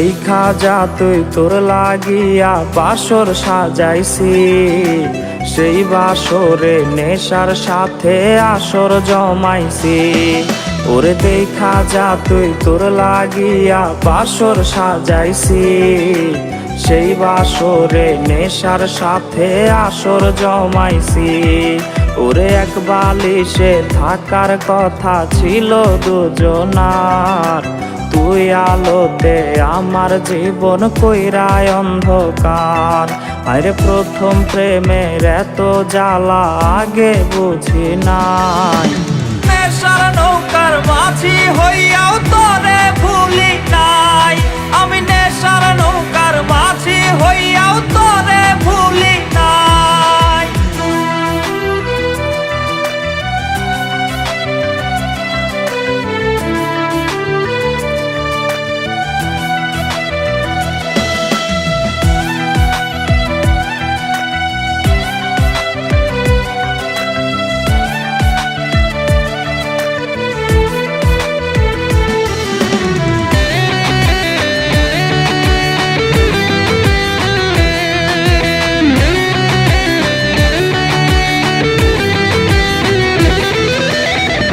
দেখা যা তুই তোর লাগিয়া বাসর সাজাইছি, সেই বাসরে নেশার সাথে আসর জমাইছি। ওরে দেখা যা তুই তোর লাগিয়া বাসর সাজাইছি, সেই বাসরে নেশার সাথে আসর জমাইছি। ওরে এক বালিশে থাকার কথা ছিল দুজনার, তুই আলোতে আমার জীবন কইরায় অন্ধকার। আরে প্রথম প্রেমের এত জ্বালা আগে বুঝি নাই, নেশার নৌকার মাঝি হইয়াও তোরে ভুলি নাই। আমি নেশার নৌকার মাঝি হইয়াও তোরে ভুলি নাই।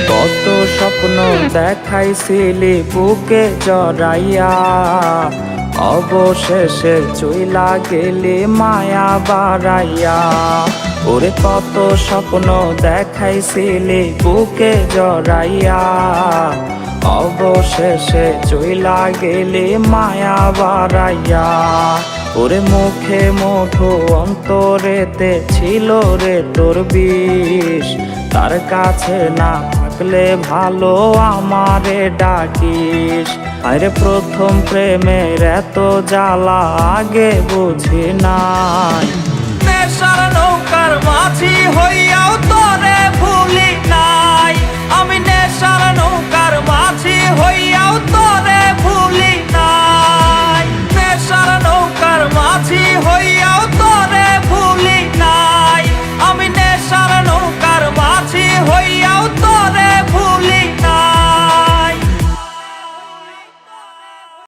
কত স্বপ্ন দেখাইছিলি বুকে জড়াইয়া, অবশেষে চইলা গেলি মায়া বাড়াইয়া। ওরে কত স্বপ্ন দেখাইছিলি বুকে জড়াইয়া, অবশেষে চইলা গেলি মায়া বাড়াইয়া। ওরে মুখে মধু অন্তরেতে ছিল রে তোর বিষ, তার কাছে না থাকলে ভালো আমারে ডাকিস। আরে প্রথম প্রেমের এত জ্বালা আগে বুঝি নাই, নেশার নৌকার মাঝি হইয়াও তোরে ভুলি নাই। আমি নেশার নৌকার মাঝি হইয়াও তোরে ভুলি নাই। নেশার নৌকার মাঝি হইয়াও